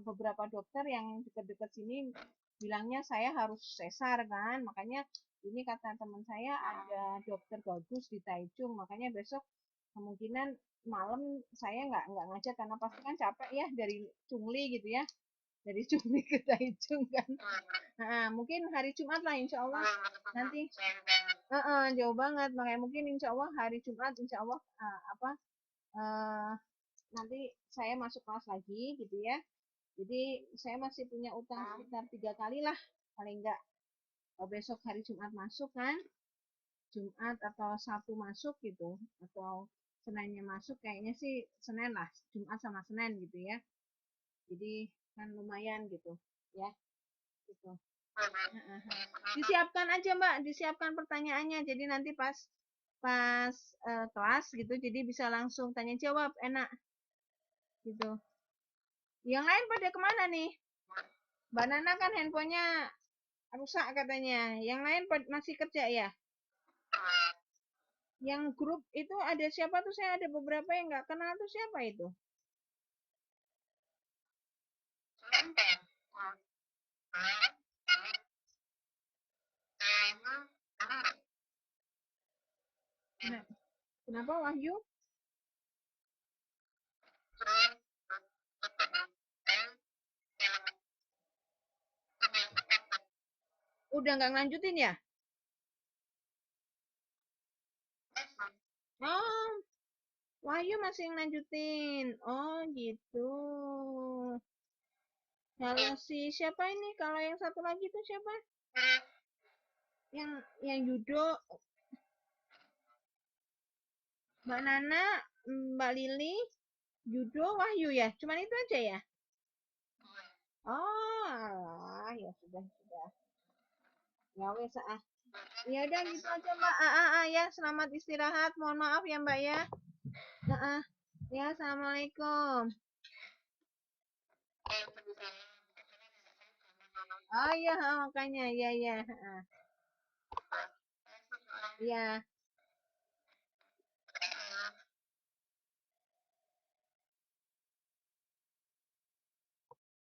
beberapa dokter yang dekat-dekat sini bilangnya saya harus sesar kan, makanya ini kata teman saya ada dokter bagus di Taichung, makanya besok kemungkinan malam saya nggak ngajak karena pasti kan capek ya dari Chungli gitu ya, dari Chungli ke Taichung kan. Nah, mungkin hari Jumat lah insya Allah nanti. Jauh banget, makanya mungkin insya Allah hari Jumat insya Allah apa uh, nanti saya masuk kelas lagi gitu ya. Jadi saya masih punya utang sekitar 3 kali lah paling enggak. Besok hari Jumat masuk kan, Jumat atau Sabtu masuk gitu, atau Seninnya masuk, kayaknya sih Senin lah, Jumat sama Senin gitu ya. Jadi kan lumayan gitu ya, gitu. Disiapkan aja Mbak, disiapkan pertanyaannya, jadi nanti pas pas kelas gitu, jadi bisa langsung tanya jawab enak gitu. Yang lain pada kemana nih? Mbak Nana kan handphonenya rusak katanya. Yang lain masih kerja ya? Yang grup itu ada siapa tuh? Saya ada beberapa yang nggak kenal tuh, siapa itu? Kenapa Wahyu? Udah nggak ngelanjutin ya? Oh, Wahyu masih ngelanjutin. Oh gitu. Kalau si siapa ini? Kalau yang satu lagi tuh siapa? Yang judo, Mbak Nana, Mbak Lili, judo, Wahyu ya. Cuman itu aja ya. Oh, alah, ya sudah. Ya wes Ya udah gitu aja Mbak. Ya, selamat istirahat. Mohon maaf ya Mbak ya. Ya, assalamualaikum. Oh iya, makanya ya ya. Ya.